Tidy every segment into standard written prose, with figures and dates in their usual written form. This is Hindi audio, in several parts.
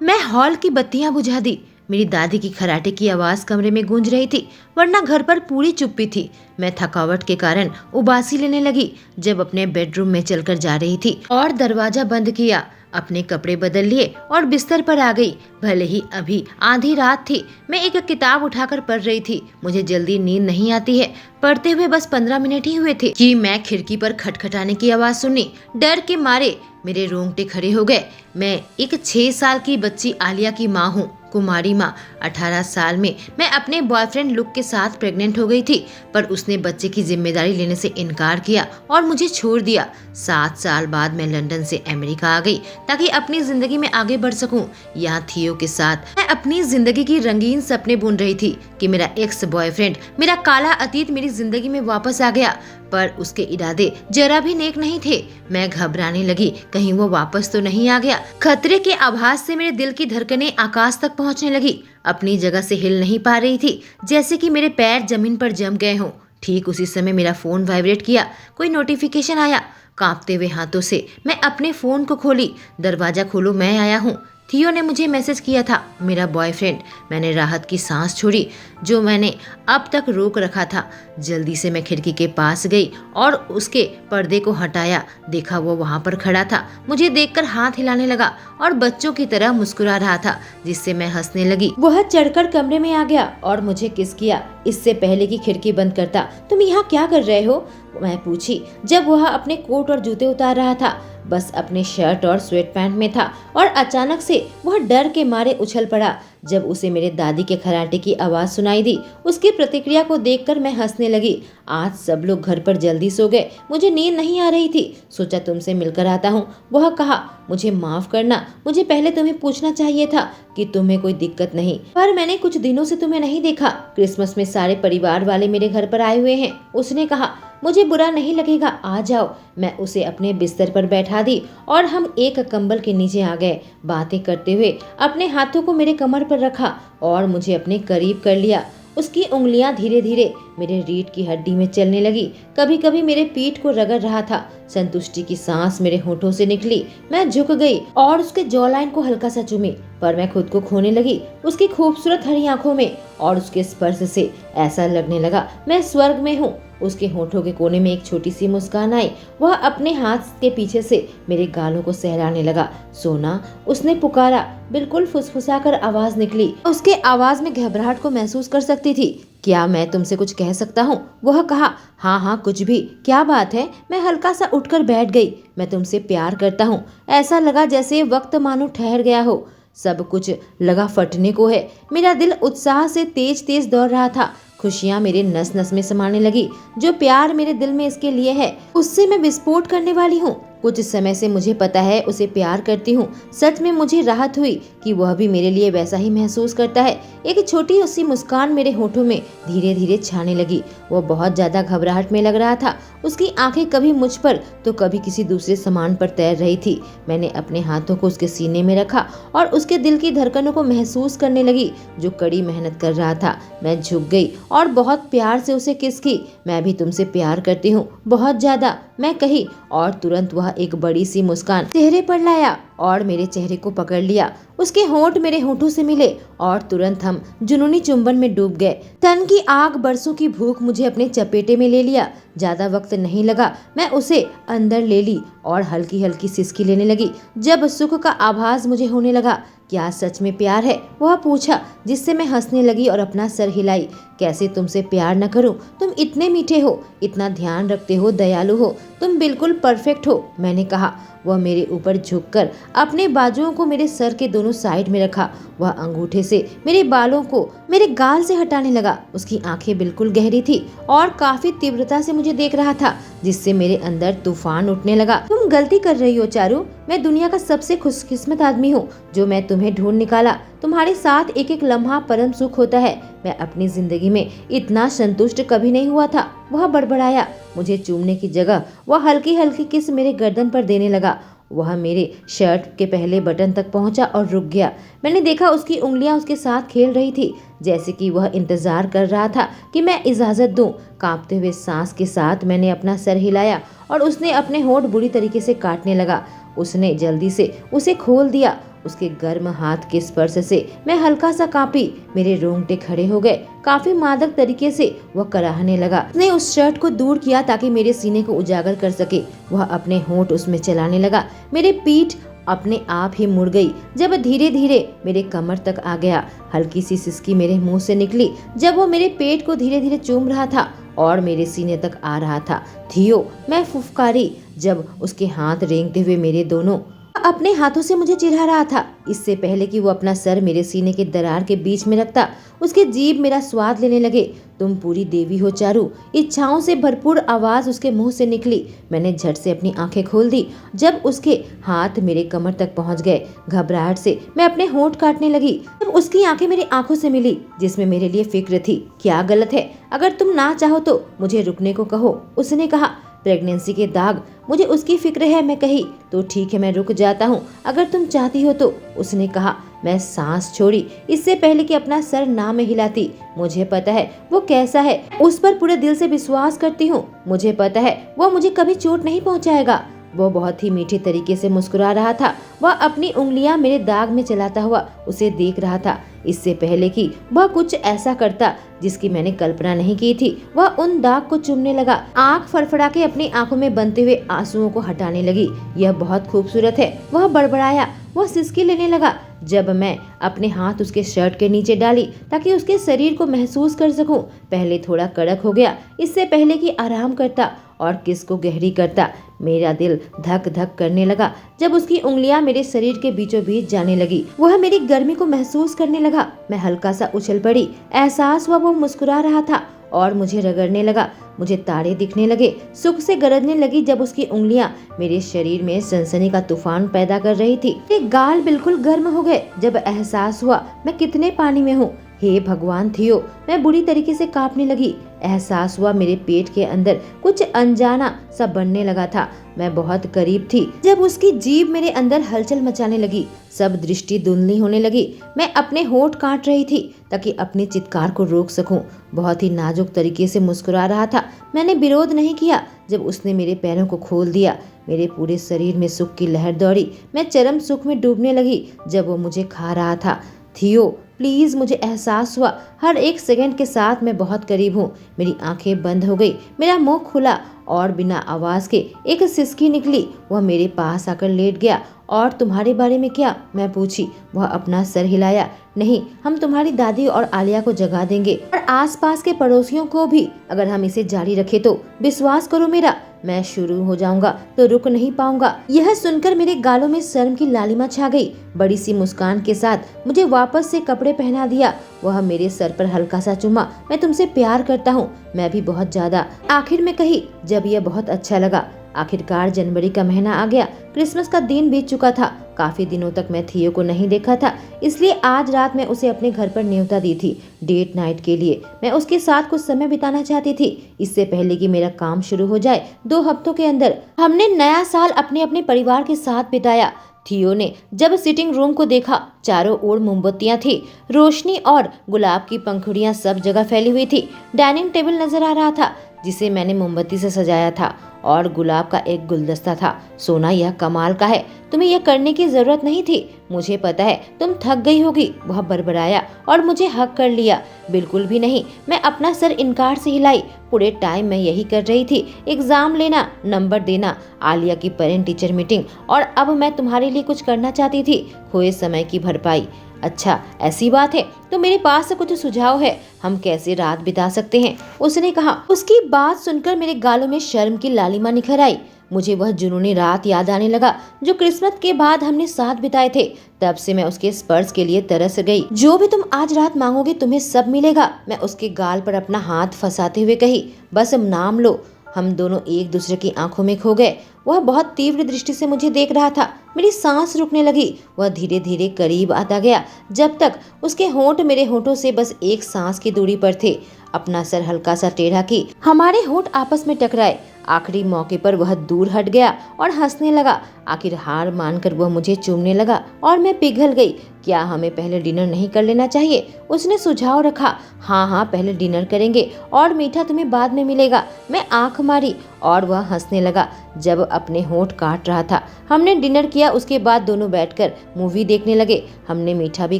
मैं हॉल की बत्तियां बुझा दी। मेरी दादी की खर्राटे की आवाज कमरे में गूंज रही थी, वरना घर पर पूरी चुप्पी थी। मैं थकावट के कारण उबासी लेने लगी जब अपने बेडरूम में चलकर जा रही थी और दरवाजा बंद किया। अपने कपड़े बदल लिए और बिस्तर पर आ गई। भले ही अभी आधी रात थी, मैं एक किताब उठाकर पढ़ रही थी। मुझे जल्दी नींद नहीं आती है। पढ़ते हुए बस 15 मिनट ही हुए थे कि मैं खिड़की पर खटखटाने की आवाज सुनी। डर के मारे मेरे रोंगटे खड़े हो गए। मैं एक 6 साल की बच्ची आलिया की माँ हूँ, कुमारी माँ। 18 साल में मैं अपने बॉयफ्रेंड लुक के साथ प्रेग्नेंट हो गई थी, पर उसने बच्चे की जिम्मेदारी लेने से इनकार किया और मुझे छोड़ दिया। 7 साल बाद मैं लंदन से अमेरिका आ गई ताकि अपनी जिंदगी में आगे बढ़ सकूं। यहाँ थियो के साथ मैं अपनी जिंदगी की रंगीन सपने बुन रही थी कि मेरा एक्स बॉयफ्रेंड, मेरा काला अतीत मेरी जिंदगी में वापस आ गया, पर उसके इरादे जरा भी नेक नहीं थे। मैं घबराने लगी, कहीं वो वापस तो नहीं आ गया। खतरे के आभास से मेरे दिल की धड़कनें आकाश तक पहुंचने लगी। अपनी जगह से हिल नहीं पा रही थी, जैसे कि मेरे पैर जमीन पर जम गए हों। ठीक उसी समय मेरा फोन वाइब्रेट किया। कोई नोटिफिकेशन आया। कांपते हुए हाथों से मैं अपने फोन को खोली। दरवाजा खोलो, मैं आया हूँ। थियो ने मुझे मैसेज किया था, मेरा बॉयफ्रेंड। मैंने राहत की सांस छोड़ी जो मैंने अब तक रोक रखा था। जल्दी से मैं खिड़की के पास गई और उसके पर्दे को हटाया। देखा वो वहां पर खड़ा था। मुझे देखकर हाथ हिलाने लगा और बच्चों की तरह मुस्कुरा रहा था, जिससे मैं हंसने लगी। वह चढ़कर कमरे में आ गया और मुझे किस किया, इससे पहले कि खिड़की बंद करता। तुम यहाँ क्या कर रहे हो, मैं पूछी जब वह अपने कोट और जूते उतार रहा था। बस अपने शर्ट और स्वेट पैंट में था और अचानक से वह डर के मारे उछल पड़ा जब उसे मेरे दादी के खर्राटे की आवाज सुनाई दी। उसकी प्रतिक्रिया को देखकर मैं हंसने लगी। आज सब लोग घर पर जल्दी सो गए। मुझे नींद नहीं आ रही थी। सोचा तुमसे मिलकर आता हूँ। वह कहा, मुझे माफ करना, मुझे पहले तुम्हें पूछना चाहिए था कि तुम्हें कोई दिक्कत नहीं, पर मैंने कुछ दिनों से तुम्हें नहीं देखा। क्रिसमस में सारे परिवार वाले मेरे घर पर आए हुए हैं। उसने कहा, मुझे बुरा नहीं लगेगा, आ जाओ। मैं उसे अपने बिस्तर पर बैठा दी और हम एक कंबल के नीचे आ गए। बातें करते हुए अपने हाथों को मेरे कमर पर रखा और मुझे अपने करीब कर लिया। उसकी उंगलियां धीरे धीरे मेरे रीढ़ की हड्डी में चलने लगी। कभी कभी मेरे पीठ को रगड़ रहा था। संतुष्टि की सांस मेरे होठों से निकली। मैं झुक गई और उसके जॉलाइन को हल्का सा चूमी, पर मैं खुद को खोने लगी उसकी खूबसूरत हरी आंखों में और उसके स्पर्श से ऐसा लगने लगा मैं स्वर्ग में हूँ। उसके होठों के कोने में एक छोटी सी मुस्कान आई। वह अपने हाथ के पीछे से मेरे गालों को सहलाने लगा। सोना, उसने पुकारा। बिल्कुल फुसफुसाकर आवाज निकली। उसके आवाज में घबराहट को महसूस कर सकती थी। क्या मैं तुमसे कुछ कह सकता हूँ? वह कहा, हाँ हाँ, कुछ भी। क्या बात है? मैं हल्का सा उठकर बैठ गई। मैं तुमसे प्यार करता हूँ। ऐसा लगा जैसे वक्त मानो ठहर गया हो। सब कुछ लगा फटने को है। मेरा दिल उत्साह से तेज तेज दौड़ रहा था। खुशियाँ मेरे नस नस में समाने लगी। जो प्यार मेरे दिल में इसके लिए है, उससे मैं विस्फोट करने वाली हूँ। कुछ समय से मुझे पता है उसे प्यार करती हूँ। सच में मुझे राहत हुई कि वह भी मेरे लिए वैसा ही महसूस करता है। एक छोटी सी मुस्कान मेरे होठों में धीरे धीरे छाने लगी। वो बहुत ज्यादा घबराहट में लग रहा था। उसकी आंखें कभी मुझ पर तो कभी किसी दूसरे सामान पर तैर रही थी। मैंने अपने हाथों को उसके सीने में रखा और उसके दिल की धड़कनों को महसूस करने लगी, जो कड़ी मेहनत कर रहा था। मैं झुक गई और बहुत प्यार से उसे किस की। मैं भी तुमसे प्यार करती हूँ, बहुत ज्यादा, मैं कही, और तुरंत वह एक बड़ी सी मुस्कान चेहरे पर लाया और मेरे चेहरे को पकड़ लिया। उसके होंठ मेरे होठों से मिले और तुरंत हम जुनूनी चुंबन में डूब गए। तन की आग, बरसों की भूख मुझे अपने चपेटे में ले लिया। ज्यादा वक्त नहीं लगा, मैं उसे अंदर ले ली और हल्की हल्की सिसकी लेने लगी। जब सुख का आभास मुझे होने लगा, क्या सच में प्यार है? वह पूछा, जिससे मैं हंसने लगी और अपना सर हिलाई। कैसे तुमसे प्यार न करूं? तुम इतने मीठे हो, इतना ध्यान रखते हो, दयालु हो, तुम बिल्कुल परफेक्ट हो, मैंने कहा। वह मेरे ऊपर झुककर अपने बाजुओं को मेरे सर के दोनों साइड में रखा। वह अंगूठे से मेरे बालों को मेरे गाल से हटाने लगा। उसकी आंखें बिल्कुल गहरी थी और काफी तीव्रता से मुझे देख रहा था, जिससे मेरे अंदर तूफान उठने लगा। तुम गलती कर रही हो चारू। मैं दुनिया का सबसे खुशकिस्मत आदमी हूँ जो मैं तुम्हें ढूंढ निकाला। तुम्हारे साथ एक एक लम्हा परम सुख होता है। मैं अपनी जिंदगी में इतना संतुष्ट कभी नहीं हुआ था। वह बड़बड़ाया। मुझे चूमने की जगह वह हल्की हल्की किस मेरे गर्दन पर देने लगा। वह मेरे शर्ट के पहले बटन तक पहुंचा और रुक गया। मैंने देखा उसकी उंगलियां उसके साथ खेल रही थी, जैसे कि वह इंतजार कर रहा था कि मैं इजाजत दूं। कांपते हुए सांस के साथ मैंने अपना सर हिलाया और उसने अपने होंठ बुरी तरीके से काटने लगा। उसने जल्दी से उसे खोल दिया उसके गर्म हाथ के स्पर्श से मैं हल्का सा कांपी। मेरे रोंगटे खड़े हो गए। काफी मादक तरीके से वह कराहने लगा। उसने उस शर्ट को दूर किया ताकि मेरे सीने को उजागर कर सके। वह अपने होंठ उसमें चलाने लगा। मेरे पीठ अपने आप ही मुड़ गई जब धीरे धीरे मेरे कमर तक आ गया। हल्की सी सिसकी मेरे मुंह से निकली जब वो मेरे पेट को धीरे धीरे चूम रहा था और मेरे सीने तक आ रहा था। थियो, मैं फुफकारी जब उसके हाथ रेंगते हुए मेरे दोनों अपने हाथों से मुझे चिढ़ा रहा था। इससे पहले कि वो अपना सर मेरे सीने के दरार के बीच में रखता, उसके जीभ मेरा स्वाद लेने लगे। तुम पूरी देवी हो चारू, इच्छाओं से भरपूर आवाज उसके मुंह से निकली। मैंने झट से अपनी आंखें खोल दी जब उसके हाथ मेरे कमर तक पहुंच गए। घबराहट से मैं अपने होंठ काटने लगी जब उसकी आंखें मेरी आंखों से मिली, जिसमें मेरे लिए फिक्र थी। क्या गलत है? अगर तुम ना चाहो तो मुझे रुकने को कहो, उसने कहा। प्रेगनेंसी के दाग, मुझे उसकी फिक्र है, मैं कही। तो ठीक है, मैं रुक जाता हूँ अगर तुम चाहती हो तो, उसने कहा। मैं सांस छोड़ी इससे पहले कि अपना सर ना में हिलाती। मुझे पता है वो कैसा है, उस पर पूरे दिल से विश्वास करती हूँ। मुझे पता है वो मुझे कभी चोट नहीं पहुँचाएगा। वो बहुत ही मीठे तरीके से मुस्कुरा रहा था। वह अपनी उंगलियां मेरे दाग में चलाता हुआ उसे देख रहा था। इससे पहले कि वह कुछ ऐसा करता जिसकी मैंने कल्पना नहीं की थी, वह उन दाग को चूमने लगा। आंख फड़फड़ा के अपनी आंखों में बनते हुए आंसुओं को हटाने लगी। यह बहुत खूबसूरत है, वह बड़बड़ाया। वह सिसकी लेने लगा जब मैं अपने हाथ उसके शर्ट के नीचे डाली ताकि उसके शरीर को महसूस कर सकूं। पहले थोड़ा कड़क हो गया इससे पहले कि आराम करता और किस को गहरी करता। मेरा दिल धक धक करने लगा जब उसकी उंगलियां मेरे शरीर के बीचों बीच जाने लगी। वह मेरी गर्मी को महसूस करने लगा। मैं हल्का सा उछल पड़ी। एहसास हुआ वो मुस्कुरा रहा था और मुझे रगड़ने लगा। मुझे तारे दिखने लगे। सुख से गरजने लगी जब उसकी उंगलियां मेरे शरीर में सनसनी का तूफान पैदा कर रही थी। मेरे गाल बिल्कुल गर्म हो गए जब एहसास हुआ मैं कितने पानी में हूँ। हे भगवान थियो, मैं बुरी तरीके से कांपने लगी। एहसास हुआ मेरे पेट के अंदर कुछ अनजाना सा बनने लगा था। मैं बहुत करीब थी जब उसकी जीभ मेरे अंदर हलचल मचाने लगी। सब दृष्टि धुंधली होने लगी। मैं अपने होंठ काट रही थी ताकि अपने चित्कार को रोक सकूं। बहुत ही नाजुक तरीके से मुस्कुरा रहा था। मैंने विरोध नहीं किया जब उसने मेरे पैरों को खोल दिया। मेरे पूरे शरीर में सुख की लहर दौड़ी। मैं चरम सुख में डूबने लगी जब वो मुझे खा रहा था। थियो, प्लीज, मुझे एहसास हुआ हर एक सेकंड के साथ मैं बहुत करीब हूँ। मेरी आंखें बंद हो गई। मेरा मुंह खुला और बिना आवाज के एक सिसकी निकली। वह मेरे पास आकर लेट गया। और तुम्हारे बारे में क्या? मैं पूछी। वह अपना सर हिलाया। नहीं, हम तुम्हारी दादी और आलिया को जगा देंगे और आसपास के पड़ोसियों को भी। अगर हम इसे जारी रखे तो विश्वास करो मेरा, मैं शुरू हो जाऊंगा तो रुक नहीं पाऊंगा। यह सुनकर मेरे गालों में शर्म की लालिमा छा गई। बड़ी सी मुस्कान के साथ मुझे वापस से कपड़े पहना दिया। वह मेरे सर पर हल्का सा चुमा। मैं तुमसे प्यार करता हूँ, मैं भी बहुत ज्यादा, आखिर में कही जब यह बहुत अच्छा लगा। आखिरकार जनवरी का महीना आ गया। क्रिसमस का दिन बीत चुका था। काफी दिनों तक मैं थियो को नहीं देखा था, इसलिए आज रात मैं उसे अपने घर पर न्योता दी थी डेट नाइट के लिए। मैं उसके साथ कुछ समय बिताना चाहती थी इससे पहले कि मेरा काम शुरू हो जाए। 2 हफ्तों के अंदर हमने नया साल अपने अपने परिवार के साथ बिताया। थियो ने जब सिटिंग रूम को देखा, चारों ओर मोमबत्तियां थी, रोशनी और गुलाब की पंखुड़ियां सब जगह फैली हुई थी। डाइनिंग टेबल नजर आ रहा था जिसे मैंने मोमबत्ती से सजाया था और गुलाब का एक गुलदस्ता था। सोना, यह कमाल का है, तुम्हें यह करने की जरूरत नहीं थी। मुझे पता है तुम थक गई होगी, वह बड़बड़ाया और मुझे हक कर लिया। बिल्कुल भी नहीं, मैं अपना सर इनकार से हिलाई। पूरे टाइम मैं यही कर रही थी, एग्जाम लेना, नंबर देना, आलिया की पेरेंट टीचर मीटिंग, और अब मैं तुम्हारे लिए कुछ करना चाहती थी, खोए समय की भरपाई। अच्छा, ऐसी बात है तो मेरे पास कुछ सुझाव है, हम कैसे रात बिता सकते हैं, उसने कहा। उसकी बात सुनकर मेरे गालों में शर्म की लालिमा निखर आई। मुझे वह जुनूनी रात याद आने लगा जो क्रिसमस के बाद हमने साथ बिताए थे। तब से मैं उसके स्पर्श के लिए तरस गई। जो भी तुम आज रात मांगोगे तुम्हें सब मिलेगा, मैं उसके गाल पर अपना हाथ फंसाते हुए कही। बस नाम लो। हम दोनों एक दूसरे की आंखों में खो गए। वह बहुत तीव्र दृष्टि से मुझे देख रहा था। मेरी सांस रुकने लगी। वह धीरे धीरे करीब आता गया जब तक उसके होंठ मेरे होंठों से बस एक सांस की दूरी पर थे। अपना सर हल्का सा टेढ़ा की हमारे होंठ आपस में टकराए। आखिरी मौके पर वह दूर हट गया और हंसने लगा। आखिर हार मानकर वह मुझे चूमने लगा और मैं पिघल गई। क्या हमें पहले डिनर नहीं कर लेना चाहिए, उसने सुझाव रखा। हाँ, पहले डिनर करेंगे और मीठा तुम्हें बाद में मिलेगा। मैं आंख मारी और वह हंसने लगा। जब अपने होंठ काट रहा था। हमने डिनर किया, उसके बाद दोनों बैठकर मूवी देखने लगे। हमने मीठा भी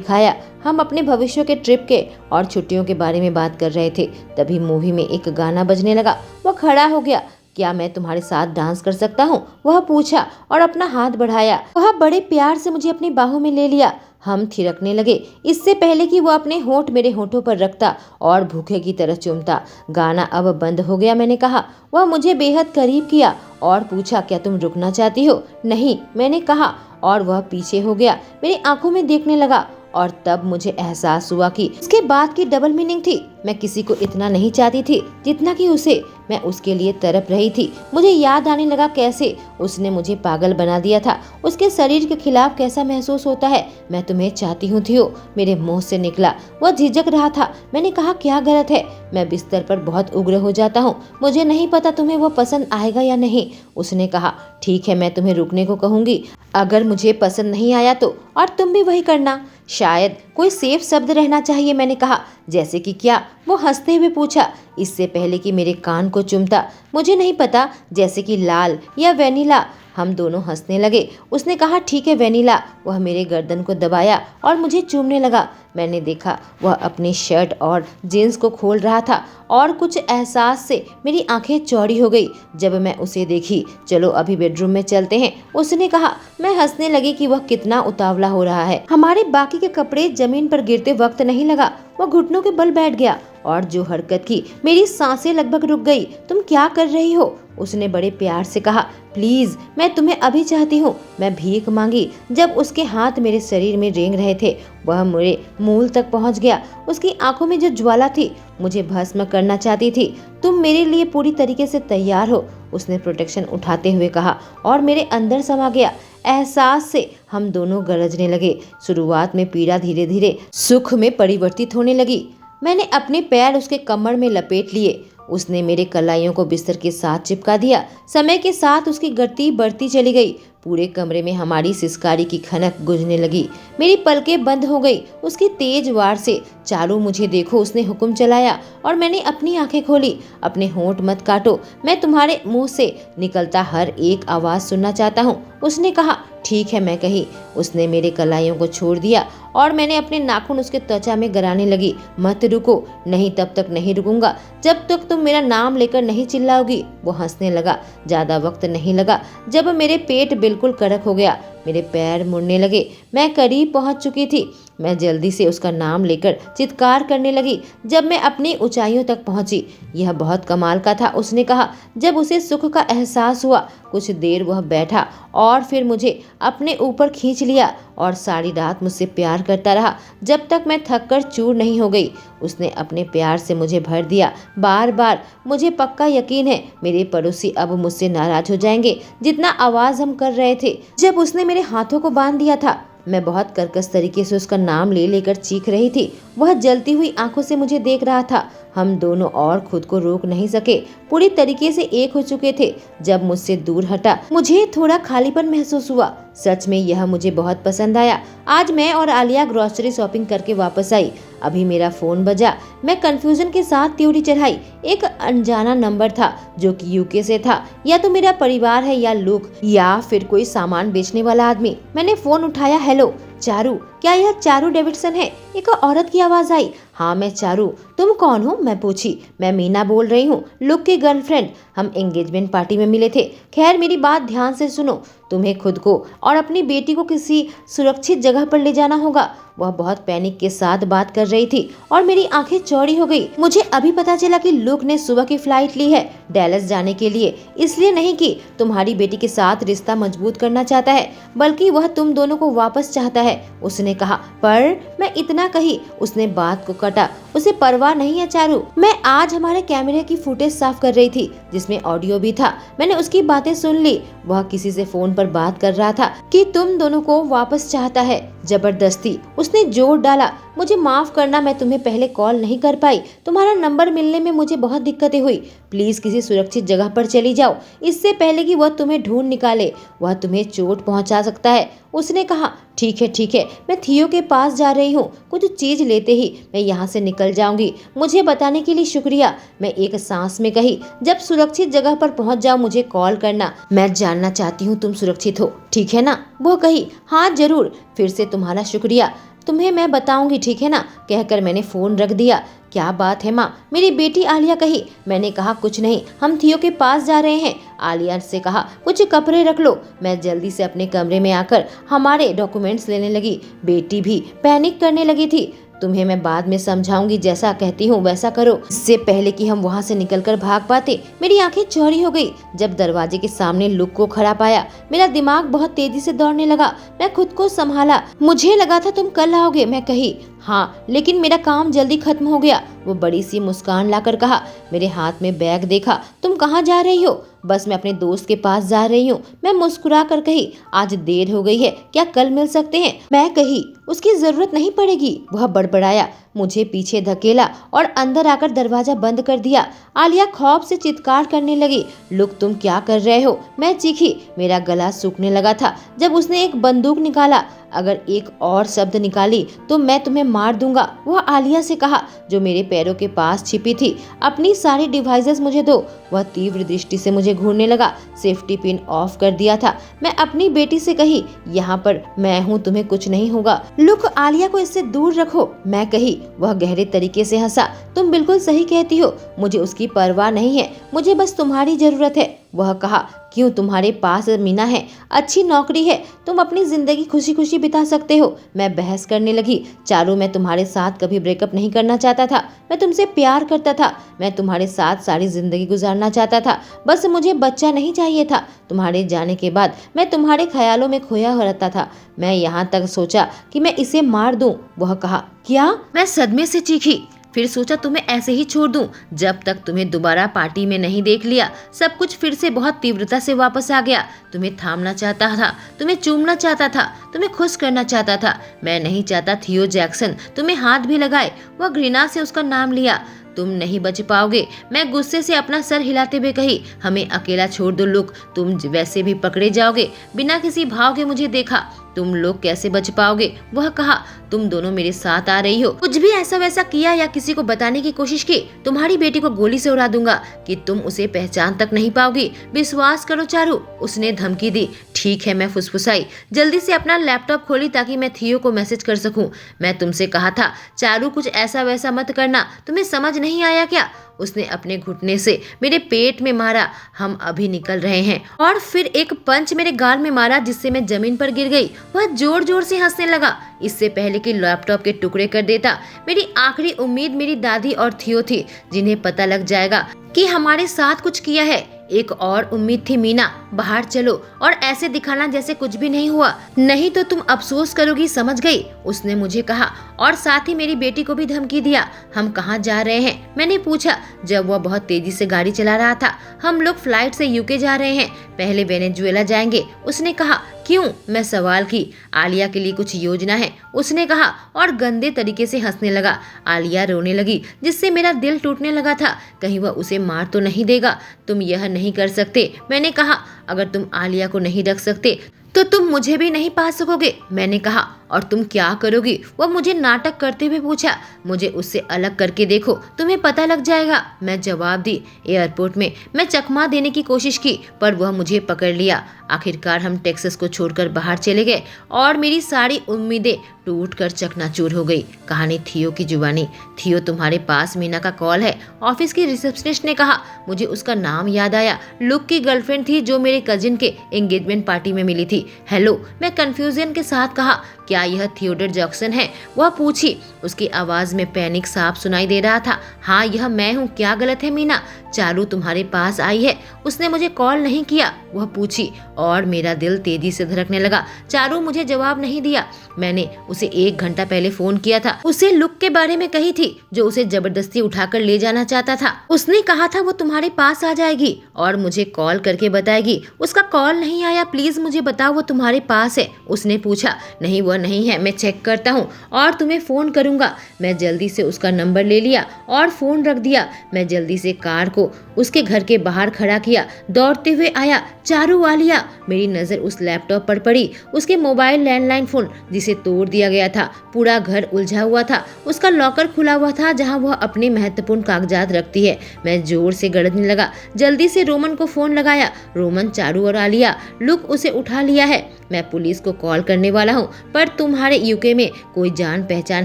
खाया। हम अपने भविष्य के ट्रिप के और छुट्टियों के बारे में बात कर रहे थे। तभी मूवी में एक गाना बजने लगा। वह खड़ा हो गया। क्या मैं तुम्हारे साथ डांस कर सकता हूँ? वह पूछा और अपना हाथ बढ़ाया। वह बड़े प्यार से मुझे अपनी बाहों में ले लिया। हम थिरकने लगे, इससे पहले कि वो अपने होंठ मेरे होंठों पर रखता और भूखे की तरह चूमता। गाना अब बंद हो गया, मैंने कहा। वह मुझे बेहद करीब किया और पूछा, क्या तुम रुकना चाहती हो? नहीं, मैंने कहा, और वह पीछे हो गया, मेरी आंखों में देखने लगा। और तब मुझे एहसास हुआ कि उसके बाद की डबल मीनिंग थी। मैं किसी को इतना नहीं चाहती थी जितना कि उसे। मैं उसके लिए तड़प रही थी। मुझे याद आने लगा कैसे उसने मुझे पागल बना दिया था। उसके शरीर के खिलाफ कैसा महसूस होता है। मैं तुम्हें चाहती हूँ थियो, मेरे मुंह से निकला। वह झिझक रहा था। मैंने कहा, क्या गलत है? मैं बिस्तर पर बहुत उग्र हो जाता हूँ। मुझे नहीं पता तुम्हें वो पसंद आएगा या नहीं। उसने कहा, ठीक है, मैं तुम्हें रुकने को कहूंगी। अगर मुझे पसंद नहीं आया तो, और तुम भी वही करना। शायद कोई सेफ शब्द रहना चाहिए, मैंने कहा। जैसे कि क्या? वो हंसते हुए पूछा, इससे पहले कि मेरे कान को चूमता। मुझे नहीं पता, जैसे कि लाल या वेनिला। हम दोनों हंसने लगे। उसने कहा, ठीक है, वेनिला। वह मेरे गर्दन को दबाया और मुझे चूमने लगा। मैंने देखा वह अपनी शर्ट और जीन्स को खोल रहा था और कुछ एहसास से मेरी आंखें चौड़ी हो गई जब मैं उसे देखी। चलो अभी बेडरूम में चलते हैं, उसने कहा। मैं हंसने लगी कि वह कितना उतावला हो रहा है। हमारे बाकी के कपड़े जमीन पर गिरते वक्त नहीं लगा। वह घुटनों के बल बैठ गया और जो हरकत की, मेरी सांसें लगभग रुक गई। तुम क्या कर रही हो? उसने बड़े प्यार से कहा। प्लीज, मैं तुम्हें अभी चाहती हूँ। मैं भीख मांगी। जब उसके हाथ मेरे शरीर में रेंग रहे थे, वह मेरे मूल तक पहुँच गया। उसकी आंखों में जो ज्वाला थी, मुझे भस्म करना चाहती थी। तुम मेरे लिए पूरी तरीके से तैयार हो? उसने प्रोटेक्शन उठाते हुए कहा और मेरे अंदर समा गया। एहसास से हम दोनों गरजने लगे। शुरुआत में पीड़ा धीरे धीरे सुख में परिवर्तित होने लगी। मैंने अपने पैर उसके कमर में लपेट लिए। उसने मेरे कलाइयों को बिस्तर के साथ चिपका दिया। समय के साथ उसकी गति बढ़ती चली गई। पूरे कमरे में हमारी सिसकारी की खनक गूंजने लगी। मेरी पलकें बंद हो गई उसकी तेज वार से। चारू, मुझे देखो, उसने हुक्म चलाया और मैंने अपनी आंखें खोली। अपने होंठ मत काटो, मैं तुम्हारे मुंह से निकलता हर एक आवाज सुनना चाहता हूँ, उसने कहा। ठीक है, मैं कही। उसने मेरे कलाइयों को छोड़ दिया और मैंने अपने नाखून उसके त्वचा में गराने लगी। मत रुको। नहीं, तब तक नहीं रुकूंगा जब तक तुम मेरा नाम लेकर नहीं चिल्लाओगी। वो हंसने लगा। ज्यादा वक्त नहीं लगा जब मेरे पेट बिल्कुल कड़क हो गया। मेरे पैर मुड़ने लगे। मैं करीब पहुंच चुकी थी। मैं जल्दी से उसका नाम लेकर चित्कार करने लगी। जब मैं अपनी ऊंचाइयों तक पहुंची, यह बहुत कमाल का था, उसने कहा। जब उसे सुख का एहसास हुआ, कुछ देर वह बैठा और फिर मुझे अपने ऊपर खींच लिया और सारी रात मुझसे प्यार करता रहा जब तक मैं थक कर चूर नहीं हो गई। उसने अपने प्यार से मुझे भर दिया बार बार। मुझे पक्का यकीन है मेरे पड़ोसी अब मुझसे नाराज हो जाएंगे जितना आवाज हम कर रहे थे जब उसने मेरे हाथों को बांध दिया था। मैं बहुत कर्कश तरीके से उसका नाम ले लेकर चीख रही थी। वह जलती हुई आंखों से मुझे देख रहा था। हम दोनों और खुद को रोक नहीं सके। पूरी तरीके से एक हो चुके थे। जब मुझसे दूर हटा, मुझे थोड़ा खालीपन महसूस हुआ। सच में यह मुझे बहुत पसंद आया। आज मैं और आलिया ग्रोसरी शॉपिंग करके वापस आई। अभी मेरा फोन बजा। मैं कंफ्यूजन के साथ त्योरी चढ़ाई। एक अनजाना नंबर था जो कि यूके से था। या तो मेरा परिवार है या लोग, या फिर कोई सामान बेचने वाला आदमी। मैंने फोन उठाया। हेलो चारू, क्या यह चारू डेविडसन है? एक औरत की आवाज आई। हाँ, मैं चारू। तुम कौन हो? मैं पूछी। मैं मीना बोल रही हूँ, लुक की गर्लफ्रेंड। हम एंगेजमेंट पार्टी में मिले थे। खैर, मेरी बात ध्यान से सुनो। तुम्हें खुद को और अपनी बेटी को किसी सुरक्षित जगह पर ले जाना होगा। वह बहुत पैनिक के साथ बात कर रही थी और मेरी आंखें चौड़ी हो गई। मुझे अभी पता चला कि लुक ने सुबह की फ्लाइट ली है डैलस जाने के लिए। इसलिए नहीं कि तुम्हारी बेटी के साथ रिश्ता मजबूत करना चाहता है, बल्कि वह तुम दोनों को वापस चाहता है, उसने कहा। पर मैं इतना कही। उसने बात को काटा। उसे परवाह नहीं है चारू। मैं आज हमारे कैमरे की फुटेज साफ कर रही थी जिसमें ऑडियो भी था। मैंने उसकी बातें सुन ली। वह किसी से फोन पर बात कर रहा था कि तुम दोनों को वापस चाहता है जबरदस्ती। उसने जोर डाला। मुझे माफ करना, मैं तुम्हें पहले कॉल नहीं कर पाई। तुम्हारा नंबर मिलने में मुझे बहुत दिक्कतें हुई। प्लीज किसी सुरक्षित जगह पर चली जाओ इससे पहले कि वह तुम्हें ढूंढ निकाले। वह तुम्हें चोट पहुंचा सकता है, उसने कहा। ठीक है, मैं थियो के पास जा रही हूँ। कुछ चीज लेते ही मैं यहाँ से निकल जाऊंगी। मुझे बताने के लिए शुक्रिया, मैं एक सांस में कही। जब सुरक्षित जगह पर पहुंच जाओ मुझे कॉल करना, मैं जानना चाहती हूँ तुम सुरक्षित हो, ठीक है ना? वो कही, हाँ जरूर, फिर से तुम्हारा शुक्रिया, तुम्हें मैं बताऊंगी, ठीक है ना? कहकर मैंने फोन रख दिया। क्या बात है माँ? मेरी बेटी आलिया कही। मैंने कहा कुछ नहीं, हम थियो के पास जा रहे हैं। आलिया से कहा कुछ कपड़े रख लो। मैं जल्दी से अपने कमरे में आकर हमारे डॉक्यूमेंट्स लेने लगी। बेटी भी पैनिक करने लगी थी। तुम्हें मैं बाद में समझाऊंगी, जैसा कहती हूँ वैसा करो। इससे पहले कि हम वहाँ से निकलकर भाग पाते, मेरी आंखें चौड़ी हो गई जब दरवाजे के सामने लुक को खड़ा पाया। मेरा दिमाग बहुत तेजी से दौड़ने लगा। मैं खुद को संभाला। मुझे लगा था तुम कल आओगे, मैं कही। हाँ, लेकिन मेरा काम जल्दी खत्म हो गया। वो बड़ी सी मुस्कान लाकर कहा। मेरे हाथ में बैग देखा। तुम कहाँ जा रही हो? बस मैं अपने दोस्त के पास जा रही हूँ। मैं मुस्कुरा कर कही, आज देर हो गई है, क्या कल मिल सकते हैं? मैं कही, उसकी जरूरत नहीं पड़ेगी। वह बड़बड़ाया, मुझे पीछे धकेला और अंदर आकर दरवाजा बंद कर दिया। आलिया खौफ से चित्कार करने लगी। लुक, तुम क्या कर रहे हो? मैं चीखी। मेरा गला सूखने लगा था जब उसने एक बंदूक निकाला। अगर एक और शब्द निकाली तो मैं तुम्हें मार दूंगा, वह आलिया से कहा, जो मेरे पैरों के पास छिपी थी। अपनी सारी डिवाइसेस मुझे दो। वह तीव्र दृष्टि से मुझे घूरने लगा। सेफ्टी पिन ऑफ कर दिया था। मैं अपनी बेटी से कही, यहाँ पर मैं हूँ, तुम्हें कुछ नहीं होगा। लुक, आलिया को इससे दूर रखो, मैं कही। वह गहरे तरीके से हंसा। तुम बिल्कुल सही कहती हो, मुझे उसकी परवाह नहीं है, मुझे बस तुम्हारी जरूरत है। वह कहा, क्यों? तुम्हारे पास मीना है, अच्छी नौकरी है, तुम अपनी जिंदगी खुशी खुशी बिता सकते हो। मैं बहस करने लगी। चारू, मैं तुम्हारे साथ कभी ब्रेकअप नहीं करना चाहता था। मैं तुमसे प्यार करता था। मैं तुम्हारे साथ सारी जिंदगी गुजारना चाहता था। बस मुझे बच्चा नहीं चाहिए था। तुम्हारे जाने के बाद मैं तुम्हारे ख्यालों में खोया रहता था। मैं यहाँ तक सोचा कि मैं इसे मार दूं। वह कहा, क्या? मैं सदमे से चीखी। फिर सोचा तुम्हें ऐसे ही छोड़ दूं जब तक तुम्हें दोबारा पार्टी में नहीं देख लिया। सब कुछ फिर से बहुत तीव्रता से वापस आ गया। तुम्हें थामना चाहता था, तुम्हें चूमना चाहता था, तुम्हें खुश करना चाहता था। मैं नहीं चाहता थियो जैक्सन तुम्हें हाथ भी लगाए। वह घृणा से उसका नाम लिया। तुम नहीं बच पाओगे, मैं गुस्से से अपना सर हिलाते हुए कही। हमें अकेला छोड़ दो लुक, तुम वैसे भी पकड़े जाओगे। बिना किसी भाव के मुझे देखा। तुम लोग कैसे बच पाओगे? वह कहा, तुम दोनों मेरे साथ आ रही हो। कुछ भी ऐसा वैसा किया या किसी को बताने की कोशिश की, तुम्हारी बेटी को गोली से उड़ा दूंगा कि तुम उसे पहचान तक नहीं पाओगी। विश्वास करो चारू, उसने धमकी दी। ठीक है, मैं फुसफुसाई। जल्दी से अपना लैपटॉप खोली ताकि मैं थियो को मैसेज कर सकूं। मैं तुमसे कहा था चारू, कुछ ऐसा वैसा मत करना, तुम्हें समझ नहीं आया क्या? उसने अपने घुटने से मेरे पेट में मारा। हम अभी निकल रहे हैं। और फिर एक पंच मेरे गाल में मारा जिससे मैं जमीन पर गिर गई। वह जोर जोर से हंसने लगा। इससे पहले कि लैपटॉप के टुकड़े कर देता, मेरी आखिरी उम्मीद मेरी दादी और थियो थी, जिन्हें पता लग जाएगा कि हमारे साथ कुछ किया है। एक और उम्मीद थी, मीना, बाहर चलो और ऐसे दिखाना जैसे कुछ भी नहीं हुआ, नहीं तो तुम अफसोस करोगी, समझ गई? उसने मुझे कहा और साथ ही मेरी बेटी को भी धमकी दिया। हम कहाँ जा रहे हैं? मैंने पूछा जब वह बहुत तेजी से गाड़ी चला रहा था। हम लोग फ्लाइट से यूके जा रहे हैं, पहले वेनेजुएला जाएंगे। उसने कहा, क्यों? मैं सवाल की। आलिया के लिए कुछ योजना है, उसने कहा और गंदे तरीके से हंसने लगा। आलिया रोने लगी जिससे मेरा दिल टूटने लगा था। कहीं वह उसे मार तो नहीं देगा? तुम यह नहीं कर सकते, मैंने कहा। अगर तुम आलिया को नहीं रख सकते तो तुम मुझे भी नहीं पा सकोगे, मैंने कहा। और तुम क्या करोगी? वह मुझे नाटक करते हुए पूछा। मुझे उससे अलग करके देखो, तुम्हें पता लग जाएगा, मैं जवाब दी। एयरपोर्ट में मैं चकमा देने की कोशिश की पर वह मुझे पकड़ लिया। आखिरकार हम टेक्सास को छोड़कर बाहर चले गए और मेरी सारी उम्मीदें टूटकर चकनाचूर हो गई। कहानी थियो की जुबानी। थियो, तुम्हारे पास मीना का कॉल है, ऑफिस की रिसेप्शनिस्ट ने कहा। मुझे उसका नाम याद आया। लुक की गर्लफ्रेंड थी जो मेरे कजिन के एंगेजमेंट पार्टी में मिली थी। हेलो, मैं कंफ्यूजन के साथ कहा। क्या यह थियोडर जैक्सन है? वह पूछी। उसकी आवाज में पैनिक साफ सुनाई दे रहा था। हाँ, यह मैं हूँ। क्या गलत है मीना? चारू तुम्हारे पास आई है, उसने मुझे कॉल नहीं किया, वह पूछी और मेरा दिल तेजी से धड़कने लगा। चारू मुझे जवाब नहीं दिया। मैंने उसे 1 घंटा पहले फोन किया था। उसे लुक के बारे में कही थी जो उसे जबरदस्ती उठाकर ले जाना चाहता था। उसने कहा था वो तुम्हारे पास आ जाएगी और मुझे कॉल करके बताएगी। उसका कॉल नहीं आया। प्लीज मुझे बताओ वो तुम्हारे पास है? उसने पूछा। नहीं, वह वह नहीं है, मैं चेक करता हूँ और तुम्हें फ़ोन करूँगा। मैं जल्दी से उसका नंबर ले लिया और फ़ोन रख दिया। मैं जल्दी से कार को उसके घर के बाहर खड़ा किया, दौड़ते हुए आया। चारू आलिया। मेरी नज़र उस लैपटॉप पर पड़ी, उसके मोबाइल लैंडलाइन फ़ोन जिसे तोड़ दिया गया था। पूरा घर उलझा हुआ था। उसका लॉकर खुला हुआ था जहाँ वह अपने महत्वपूर्ण कागजात रखती है। मैं जोर से गड़जने लगा। जल्दी से रोमन को फ़ोन लगाया। रोमन, चारू और आलिया, लुक उसे उठा लिया है। मैं पुलिस को कॉल करने वाला हूँ, पर तुम्हारे यूके में कोई जान पहचान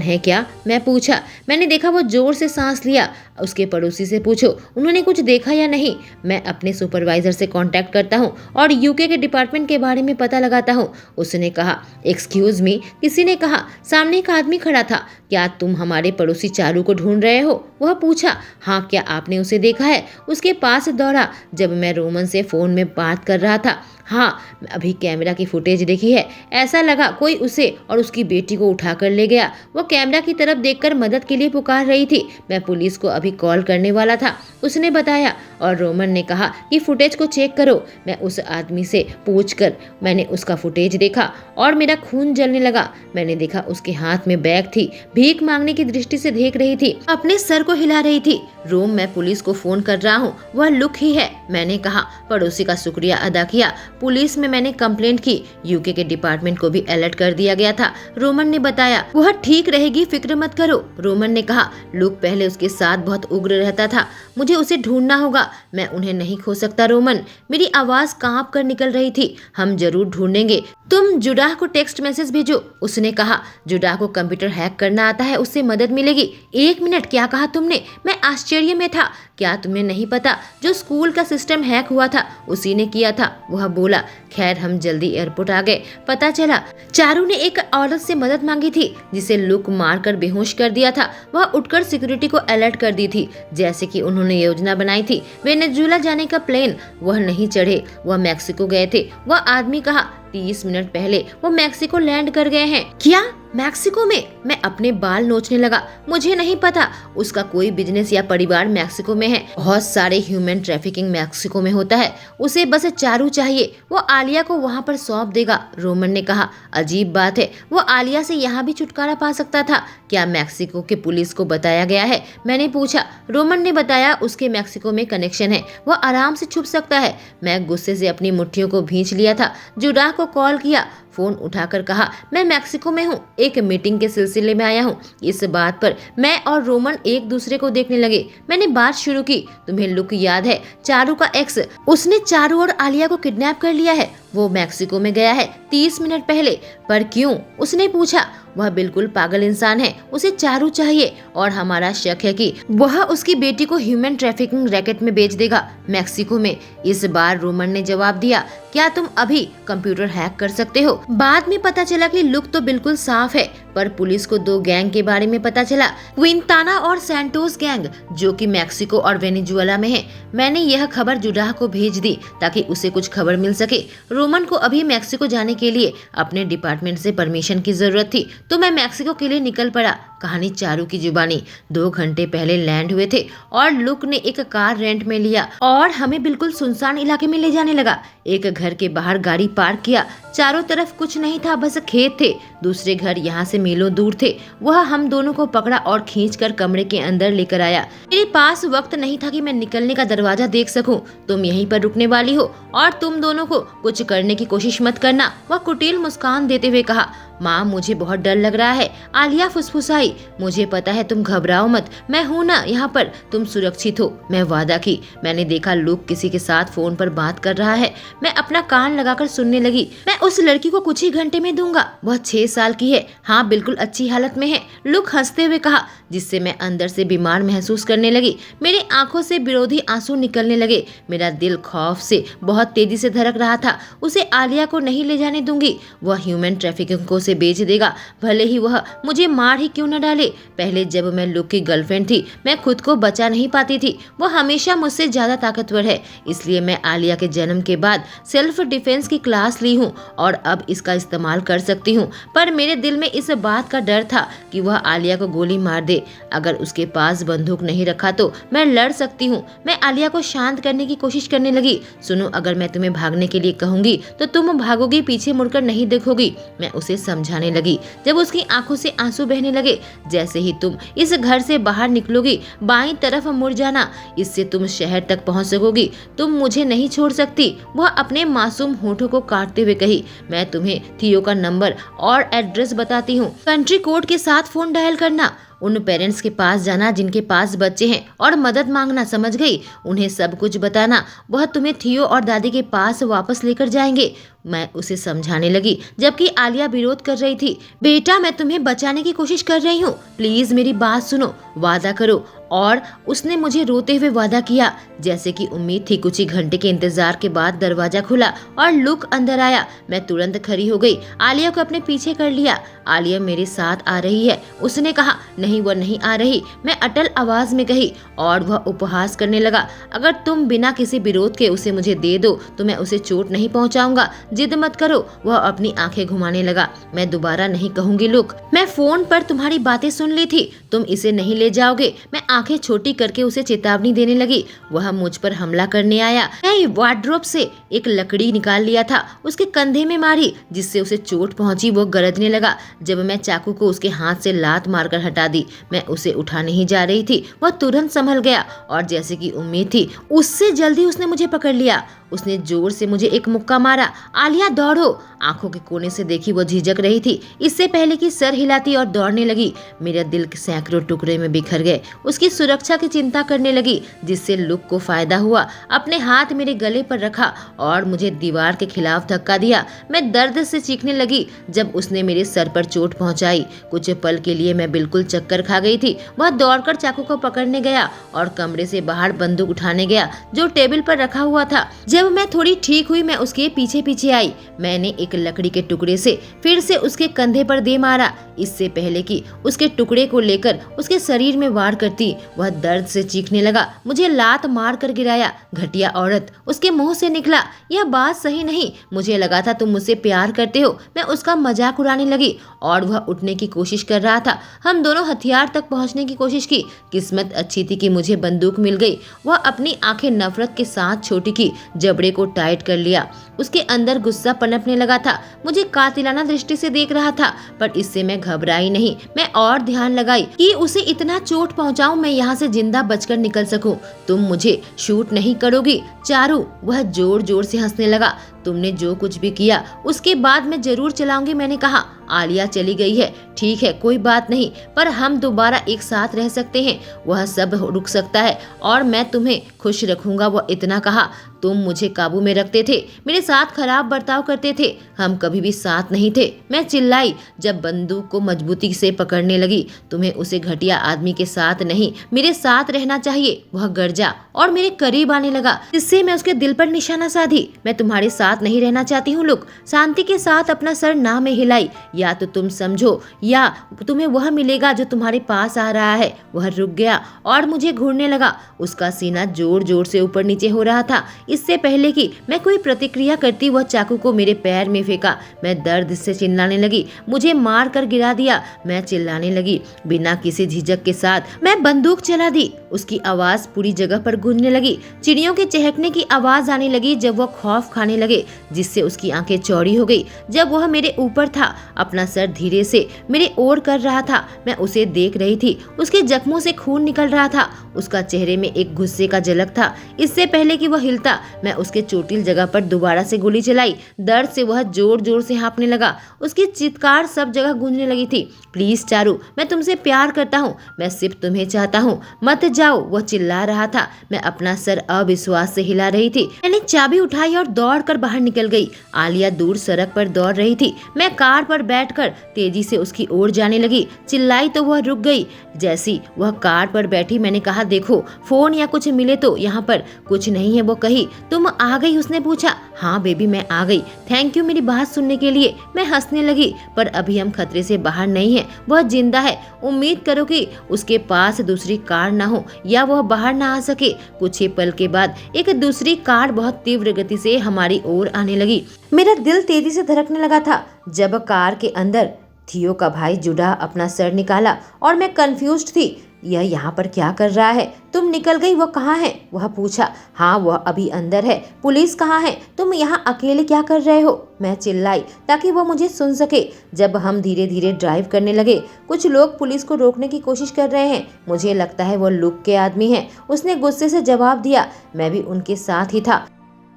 है क्या? मैं पूछा। मैंने देखा वो जोर से सांस लिया। उसके पड़ोसी से पूछो, उन्होंने कुछ देखा या नहीं? मैं अपने सुपरवाइजर से कांटेक्ट करता हूँ और यूके के डिपार्टमेंट के बारे में पता लगाता हूँ। उसने कहा। एक्सक्यूज मी, किसी ने कहा। सामने एक आदमी खड़ा था। क्या तुम हमारे पड़ोसी चारू को ढूंढ रहे हो? वह पूछा। हाँ, क्या आपने उसे देखा है? उसके पास दौड़ा जब मैं रोमन से फोन में बात कर रहा था। हाँ, अभी कैमरा की फुटेज देखी है। ऐसा लगा कोई उसे और उसकी बेटी को उठा कर ले गया। वो कैमरा की तरफ देखकर मदद के लिए पुकार रही थी। मैं पुलिस को अभी कॉल करने वाला था, उसने बताया। और रोमन ने कहा कि फुटेज को चेक करो। मैं उस आदमी से पूछकर मैंने उसका फुटेज देखा और मेरा खून जलने लगा। मैंने देखा उसके हाथ में बैग थी, भीख मांगने की दृष्टि से देख रही थी, अपने सर को हिला रही थी। रोम, मैं पुलिस को फोन कर रहा हूँ, वह लुक ही है, मैंने कहा। पड़ोसी का शुक्रिया अदा किया। पुलिस में मैंने कंप्लेंट की। यूके के डिपार्टमेंट को भी अलर्ट कर दिया गया था, रोमन ने बताया। वह ठीक रहेगी, फिक्र मत करो, रोमन ने कहा। लुक पहले उसके साथ बहुत उग्र रहता था। मुझे उसे ढूंढना होगा, मैं उन्हें नहीं खो सकता रोमन। मेरी आवाज कांप कर निकल रही थी। हम जरूर ढूंढेंगे, तुम जुडाह को टेक्स्ट मैसेज भेजो, उसने कहा। जुडाह को कंप्यूटर हैक करना आता है, उससे मदद मिलेगी। 1 मिनट, क्या कहा तुमने? मैं आश्चर्य में था। क्या तुम्हें नहीं पता, जो स्कूल का सिस्टम हैक हुआ था उसी ने किया था, वह बोला। खैर, हम जल्दी एयरपोर्ट आ गए। पता चला चारू ने एक औरत से मदद मांगी थी जिसे लुक मारकर बेहोश कर दिया था। वह उठकर सिक्योरिटी को अलर्ट कर दी थी, जैसे कि उन्होंने योजना बनाई थी। वेनेजुएला जाने का प्लेन वह नहीं चढ़े, वह मैक्सिको गए थे। वह आदमी कहा 30 मिनट पहले वो मैक्सिको लैंड कर गए हैं। क्या मैक्सिको में? मैं अपने बाल नोचने लगा। मुझे नहीं पता उसका कोई बिजनेस या परिवार मैक्सिको में है। बहुत सारे ह्यूमन ट्रैफिकिंग मैक्सिको में होता है। उसे बस चारू चाहिए, वो आलिया को वहाँ पर सौंप देगा, रोमन ने कहा। अजीब बात है, वो आलिया से यहाँ भी छुटकारा पा सकता था। क्या मैक्सिको के पुलिस को बताया गया है? मैंने पूछा। रोमन ने बताया उसके मैक्सिको में कनेक्शन है, वह आराम से छुप सकता है। मैं गुस्से से अपनी मुट्ठियों को भींच लिया था। जुडाह को कॉल किया। फोन उठाकर कहा, मैं मैक्सिको में हूँ, एक मीटिंग के सिलसिले में आया हूँ। इस बात पर मैं और रोमन एक दूसरे को देखने लगे। मैंने बात शुरू की। तुम्हें लुक याद है, चारू का एक्स? उसने चारू और आलिया को किडनैप कर लिया है। वो मैक्सिको में गया है 30 मिनट पहले। पर क्यों? उसने पूछा। वह बिल्कुल पागल इंसान है, उसे चारू चाहिए और हमारा शक है कि वह उसकी बेटी को ह्यूमन ट्रैफिकिंग रैकेट में बेच देगा मैक्सिको में। इस बार रोमन ने जवाब दिया। क्या तुम अभी कंप्यूटर हैक कर सकते हो? बाद में पता चला कि लुक तो बिल्कुल साफ है, पर पुलिस को 2 गैंग के बारे में पता चला, क्विंटाना और सैंटोस गैंग, जो कि मैक्सिको और वेनेजुएला में है। मैंने यह खबर जुडाह को भेज दी ताकि उसे कुछ खबर मिल सके। रोमन को अभी मैक्सिको जाने के लिए अपने डिपार्टमेंट से परमिशन की जरूरत थी, तो मैं मैक्सिको के लिए निकल पड़ा। कहानी चारू की जुबानी। 2 घंटे पहले लैंड हुए थे और लुक ने एक कार रेंट में लिया और हमें बिल्कुल सुनसान इलाके में ले जाने लगा। एक घर के बाहर गाड़ी पार्क किया। चारों तरफ कुछ नहीं था, बस खेत थे। दूसरे घर यहाँ से मीलों दूर थे। वह हम दोनों को पकड़ा और खींचकर कमरे के अंदर लेकर आया। मेरे पास वक्त नहीं था कि मैं निकलने का दरवाजा देख सकूं। तुम यहीं पर रुकने वाली हो और तुम दोनों को कुछ करने की कोशिश मत करना, वह कुटिल मुस्कान देते हुए कहा। माँ, मुझे बहुत डर लग रहा है, आलिया फुसफुसाई। मुझे पता है, तुम घबराओ मत, मैं हूँ ना यहाँ पर, तुम सुरक्षित हो, मैं वादा की। मैंने देखा लुक किसी के साथ फोन पर बात कर रहा है। मैं अपना कान लगाकर सुनने लगी। मैं उस लड़की को कुछ ही घंटे में दूंगा, वह 6 साल की है, हाँ बिल्कुल अच्छी हालत में है, लुक हंसते हुए कहा, जिससे मैं अंदर से बीमार महसूस करने लगी। मेरी आंखों से विरोधी आंसू निकलने लगे। मेरा दिल खौफ से बहुत तेजी से धड़क रहा था। उसे आलिया को नहीं ले जाने दूंगी, वह ह्यूमन ट्रैफिकिंग को से बेच देगा, भले ही वह मुझे मार ही क्यों न डाले। पहले जब मैं लुक की गर्लफ्रेंड थी, मैं खुद को बचा नहीं पाती थी। वो हमेशा मुझसे ज्यादा ताकतवर है, इसलिए मैं आलिया के जन्म के बाद सेल्फ डिफेंस की क्लास ली हूँ और अब इसका इस्तेमाल कर सकती हूँ। पर मेरे दिल में इस बात का डर था कि वह आलिया को गोली मार दे। अगर उसके पास बंदूक नहीं रखा तो मैं लड़ सकती हूँ। मैं आलिया को शांत करने की कोशिश करने लगी। सुनो, अगर मैं तुम्हें भागने के लिए कहूंगी तो तुम भागोगी, पीछे मुड़कर नहीं देखोगी। मैं उसे समझाने लगी। जब उसकी आंखों से आंसू बहने लगे, जैसे ही तुम इस घर से बाहर निकलोगी बाईं तरफ मुड़ जाना, इससे तुम शहर तक पहुंच सकोगी। तुम मुझे नहीं छोड़ सकती, वह अपने मासूम होठों को काटते हुए कही। मैं तुम्हें थियो का नंबर और एड्रेस बताती हूँ, कंट्री कोड के साथ फोन डायल करना। उन पेरेंट्स के पास जाना जिनके पास बच्चे हैं और मदद मांगना, समझ गई? उन्हें सब कुछ बताना, वह तुम्हें थियो और दादी के पास वापस लेकर जाएंगे। मैं उसे समझाने लगी, जबकि आलिया विरोध कर रही थी। बेटा, मैं तुम्हें बचाने की कोशिश कर रही हूँ, प्लीज मेरी बात सुनो, वादा करो। और उसने मुझे रोते हुए वादा किया। जैसे कि उम्मीद थी, कुछ ही घंटे के इंतजार के बाद दरवाजा खुला और लुक अंदर आया। मैं तुरंत खड़ी हो गई, आलिया को अपने पीछे कर लिया। आलिया मेरे साथ आ रही है, उसने कहा। नहीं, वह नहीं आ रही, मैं अटल आवाज में कही, और वह उपहास करने लगा। अगर तुम बिना किसी विरोध के उसे मुझे दे दो तो मैं उसे चोट नहीं पहुंचाऊंगा, जिद मत करो। वह अपनी आंखें घुमाने लगा। मैं दोबारा नहीं कहूंगी लुक, मैं फोन पर तुम्हारी बातें सुन ली थी, तुम इसे नहीं ले जाओगे। मैं आंखें छोटी करके उसे चेतावनी देने लगी। वह मुझ पर हमला करने आया। मैं वार्डरोब से एक लकड़ी निकाल लिया था, उसके कंधे में मारी, जिससे उसे चोट पहुंची। वो गरजने लगा। जब मैं चाकू को उसके हाथ से लात मारकर हटा दी, मैं उसे उठा नहीं जा रही थी, वह तुरंत संभल गया और जैसे कि उम्मीद थी उससे जल्दी उसने मुझे पकड़ लिया। उसने जोर से मुझे एक मुक्का मारा। आलिया, दौड़ो। आंखों के कोने से देखी वो झिझक रही थी, इससे पहले कि सर हिलाती और दौड़ने लगी। मेरा दिल सैकड़ों टुकड़े में बिखर गए। उसकी सुरक्षा की चिंता करने लगी, जिससे लुक को फायदा हुआ। अपने हाथ मेरे गले पर रखा और मुझे दीवार के खिलाफ धक्का दिया। मैं दर्द से चीखने लगी जब उसने मेरे सर पर चोट पहुंचाई। कुछ पल के लिए मैं बिल्कुल चक्कर खा गई थी। वह दौड़कर चाकू को पकड़ने गया और कमरे से बाहर बंदूक उठाने गया जो टेबल पर रखा हुआ था। जब मैं थोड़ी ठीक हुई, मैं उसके पीछे पीछे आई। मैंने एक लकड़ी के टुकड़े से फिर से उसके कंधे पर दे मारा, इससे पहले कि उसके टुकड़े को लेकर उसके शरीर में वार करती। वह दर्द से चीखने लगा। मुझे लात मार कर गिराया। घटिया औरत, उसके मुंह से निकला। यह बात सही नहीं। मुझे लगा था तुम मुझसे प्यार करते हो। मैं उसका मजाक उड़ाने लगी और वह उठने की कोशिश कर रहा था। हम दोनों हथियार तक पहुंचने की कोशिश की। किस्मत अच्छी थी कि मुझे बंदूक मिल गई। वह अपनी आंखें नफरत के साथ छोटी की, जबड़े को टाइट कर लिया। उसके अंदर गुस्सा पनपने लगा था। मुझे कातिलाना दृष्टि से देख रहा था, पर इससे मैं घबराई नहीं। मैं और ध्यान लगाई कि उसे इतना चोट पहुंचाऊं मैं यहाँ से जिंदा बचकर निकल सकूं। तुम मुझे शूट नहीं करोगी चारू? वह जोर जोर से हंसने लगा। तुमने जो कुछ भी किया उसके बाद मैं जरूर चलाऊंगी, मैंने कहा। आलिया चली गई है, ठीक है, कोई बात नहीं, पर हम दोबारा एक साथ रह सकते हैं। वह सब रुक सकता है और मैं तुम्हें खुश रखूंगा, वह इतना कहा। तुम मुझे काबू में रखते थे, मेरे साथ खराब बर्ताव करते थे, हम कभी भी साथ नहीं थे। मैं चिल्लाई जब बंदूक को मजबूती से पकड़ने लगी। तुम्हें उसे घटिया आदमी के साथ नहीं, मेरे साथ रहना चाहिए। वह गरजा और मेरे करीब आने लगा, जिससे मैं उसके दिल पर निशाना साधी। मैं तुम्हारे साथ नहीं रहना चाहती हूँ लुक। शांति के साथ अपना सर ना में हिलाई। या तो तुम समझो या तुम्हें वह मिलेगा जो तुम्हारे पास आ रहा है। वह रुक गया और मुझे घूरने लगा। उसका सीना जोर जोर से ऊपर नीचे हो रहा था। इससे पहले कि मैं कोई प्रतिक्रिया करती, वह चाकू को मेरे पैर में फेंका। मैं दर्द से चिल्लाने लगी। मुझे मार कर गिरा दिया। मैं चिल्लाने लगी बिना किसी झिझक के साथ। मैं बंदूक चला दी। उसकी आवाज पूरी जगह पर गूंजने लगी। चिड़ियों के चहकने की आवाज आने लगी जब वह खौफ खाने लगे, जिससे उसकी आंखें चौड़ी हो गई। जब वह मेरे ऊपर था, अपना सर धीरे से मेरे ओर कर रहा था। मैं उसे देख रही थी। उसके जख्मों से खून निकल रहा था। उसका चेहरे में एक गुस्से का झलक था। इससे पहले कि वह हिलता, मैं उसके चोटिल जगह पर दोबारा से गोली चलाई। दर्द से वह जोर जोर से हाँफने लगा। उसकी चित्कार सब जगह गूंजने लगी थी। प्लीज चारू, मैं तुमसे प्यार करता हूँ, मैं सिर्फ तुम्हें चाहता हूँ, मत जाओ, वह चिल्ला रहा था। मैं अपना सर अविश्वास से हिला रही थी। मैंने चाबी उठाई और दौड़कर बाहर निकल गई। आलिया दूर सड़क पर दौड़ रही थी। मैं कार पर बैठकर तेजी से उसकी ओर जाने लगी। चिल्लाई तो वह रुक गई। जैसी वह कार पर बैठी, मैंने कहा, देखो फोन या कुछ मिले तो यहाँ पर। कुछ नहीं है, वो कही। तुम आ गई? उसने पूछा। हाँ बेबी, मैं आ गई, थैंक यू मेरी बात सुनने के लिए। मैं हंसने लगी। पर अभी हम खतरे से बाहर नहीं है। वह जिंदा है। उम्मीद करो कि उसके पास दूसरी कार ना हो या वह बाहर ना आ सके। कुछ ही पल के बाद एक दूसरी कार बहुत तीव्र गति से हमारी ओर आने लगी। मेरा दिल तेजी से धड़कने लगा था जब कार के अंदर थियो का भाई जुड़ा अपना सर निकाला और मैं कंफ्यूज्ड थी। यह यहाँ पर क्या कर रहा है? तुम निकल गई, वह कहाँ है? वह पूछा। हाँ, वह अभी अंदर है। पुलिस कहाँ है? तुम यहाँ अकेले क्या कर रहे हो? मैं चिल्लाई ताकि वह मुझे सुन सके। जब हम धीरे धीरे ड्राइव करने लगे, कुछ लोग पुलिस को रोकने की कोशिश कर रहे हैं। मुझे लगता है वह लुक के आदमी हैं। उसने गुस्से से जवाब दिया। मैं भी उनके साथ ही था।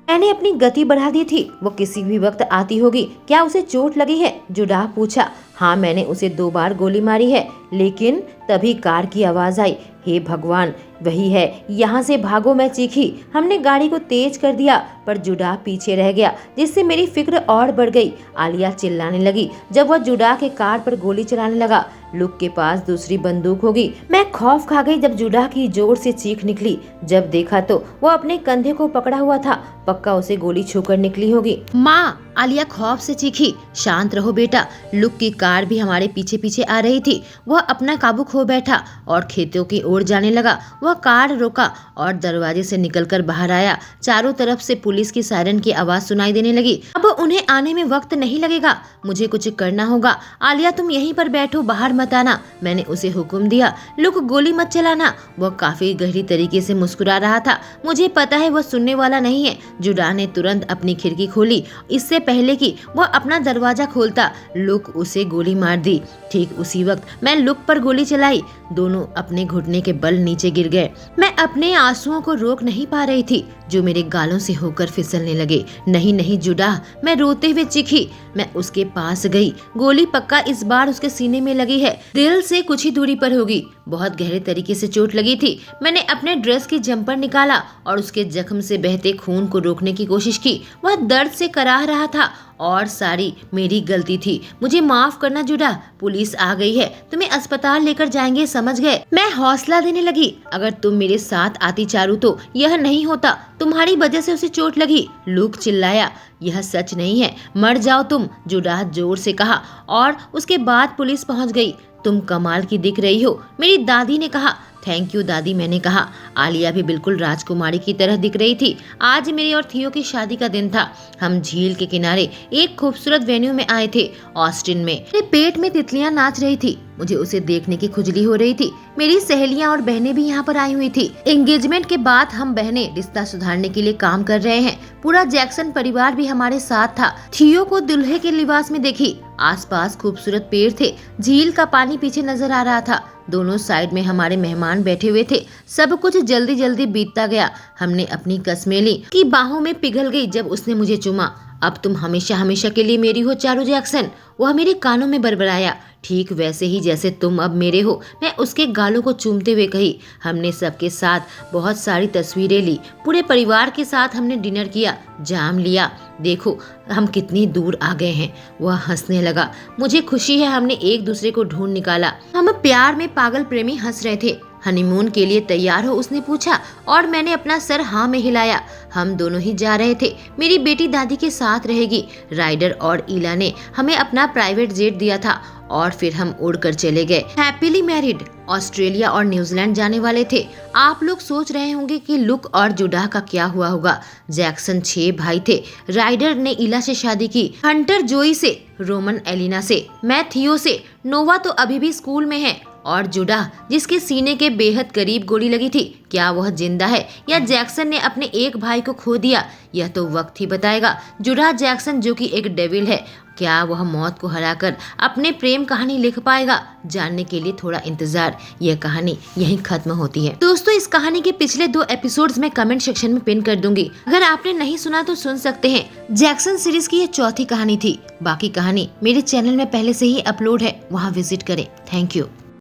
मैंने अपनी गति बढ़ा दी थी। वो किसी भी वक्त आती होगी। क्या उसे चोट लगी है? जुडाह पूछा। हाँ, मैंने उसे 2 बार गोली मारी है। लेकिन तभी कार की आवाज आई। हे भगवान, वही है, यहाँ से भागो, मैं चीखी। हमने गाड़ी को तेज कर दिया, पर जुडाह पीछे रह गया, जिससे मेरी फिक्र और बढ़ गई। आलिया चिल्लाने लगी जब वह जुडाह के कार पर गोली चलाने लगा। लुक के पास दूसरी बंदूक होगी। मैं खौफ खा गई जब जुडाह की जोर से चीख निकली। जब देखा तो वो अपने कंधे को पकड़ा हुआ था। पक्का उसे गोली छूकर निकली होगी। माँ, आलिया खौफ से चीखी। शांत रहो बेटा। लुक की कार भी हमारे पीछे पीछे आ रही थी। वह अपना काबू खो बैठा और खेतों की ओर जाने लगा। वह कार रोका और दरवाजे से निकलकर बाहर आया। चारों तरफ से पुलिस की सायरन की आवाज सुनाई देने लगी। अब उन्हें आने में वक्त नहीं लगेगा। मुझे कुछ करना होगा। आलिया, तुम यहीं पर बैठो, बाहर मत आना। मैंने उसे हुक्म दिया। लुक, गोली मत चलाना। वह काफी गहरी तरीके से मुस्कुरा रहा था। मुझे पता है वह सुनने वाला नहीं है। जुडाह ने तुरंत अपनी खिड़की खोली, इससे पहले कि वह अपना दरवाजा खोलता। लुक उसे गोली मार दी। ठीक उसी वक्त मैं लुक पर गोली चलाई। दोनों अपने घुटने के बल नीचे गिर गए। मैं अपने आंसुओं को रोक नहीं पा रही थी, जो मेरे गालों से होकर फिसलने लगे। नहीं नहीं जुडाह, मैं रोते हुए चीखी। मैं उसके पास गई। गोली पक्का इस बार उसके सीने में लगी है। दिल से कुछ ही दूरी पर होगी। बहुत गहरे तरीके से चोट लगी थी। मैंने अपने ड्रेस की जंपर निकाला और उसके जख्म से बहते खून को रोकने की कोशिश की। वह दर्द से कराह रहा था और सारी मेरी गलती थी। मुझे माफ करना जुडाह, पुलिस आ गई है, तुम्हें अस्पताल लेकर जाएंगे, समझ गए? मैं हौसला देने लगी। अगर तुम मेरे साथ आती चारू तो यह नहीं होता। तुम्हारी वजह से उसे चोट लगी। लुक चिल्लाया। यह सच नहीं है, मर जाओ तुम, जुडाह जोर से कहा। और उसके बाद पुलिस पहुंच गई। तुम कमाल की दिख रही हो, मेरी दादी ने कहा। थैंक यू दादी, मैंने कहा। आलिया भी बिल्कुल राजकुमारी की तरह दिख रही थी। आज मेरी और थियो की शादी का दिन था। हम झील के किनारे एक खूबसूरत वेन्यू में आए थे, ऑस्टिन में। मेरे पेट में तितलियां नाच रही थी। मुझे उसे देखने की खुजली हो रही थी। मेरी सहेलियां और बहनें भी यहाँ पर आई हुई थी। एंगेजमेंट के बाद हम बहनें रिश्ता सुधारने के लिए काम कर रहे हैं। पूरा जैक्सन परिवार भी हमारे साथ था। थियो को दुल्हे के लिबास में देखी। आसपास खूबसूरत पेड़ थे। झील का पानी पीछे नजर आ रहा था। दोनों साइड में हमारे मेहमान बैठे हुए थे। सब कुछ जल्दी जल्दी बीतता गया। हमने अपनी कस्में ली कि बाहों में पिघल गई जब उसने मुझे चूमा। अब तुम हमेशा हमेशा के लिए मेरी हो चारू जैक्सन, वह मेरे कानों में बड़बड़ाया। ठीक वैसे ही जैसे तुम अब मेरे हो, मैं उसके गालों को चूमते हुए कही। हमने सबके साथ बहुत सारी तस्वीरें ली। पूरे परिवार के साथ हमने डिनर किया, जाम लिया। देखो हम कितनी दूर आ गए हैं। वह हंसने लगा। मुझे खुशी है हमने एक दूसरे को ढूंढ निकाला। हम प्यार में पागल प्रेमी हंस रहे थे। हनीमून के लिए तैयार हो, उसने पूछा और मैंने अपना सर हाँ में हिलाया। हम दोनों ही जा रहे थे। मेरी बेटी दादी के साथ रहेगी। राइडर और ईला ने हमें अपना प्राइवेट जेट दिया था और फिर हम उड़कर चले गए। Happily married. ऑस्ट्रेलिया और न्यूजीलैंड जाने वाले थे। आप लोग सोच रहे होंगे कि लुक और जुडाह का क्या हुआ होगा। जैक्सन 6 भाई थे। राइडर ने ईला से शादी की, हंटर जोई से, रोमन एलिना से, मैं थियो से। नोवा तो अभी भी स्कूल में है। और जुडाह, जिसके सीने के बेहद करीब गोली लगी थी, क्या वह जिंदा है या जैक्सन ने अपने एक भाई को खो दिया? यह तो वक्त ही बताएगा। जुडाह जैक्सन जो कि एक डेविल है, क्या वह मौत को हराकर अपने प्रेम कहानी लिख पाएगा? जानने के लिए थोड़ा इंतजार। यह कहानी यहीं खत्म होती है। दोस्तों, इस कहानी के पिछले 2 एपिसोड्स मैं कमेंट सेक्शन में पिन कर दूंगी। अगर आपने नहीं सुना तो सुन सकते हैं। जैक्सन सीरीज की यह चौथी कहानी थी। बाकी कहानी मेरे चैनल में पहले से ही अपलोड है, वहाँ विजिट करें। Thank you.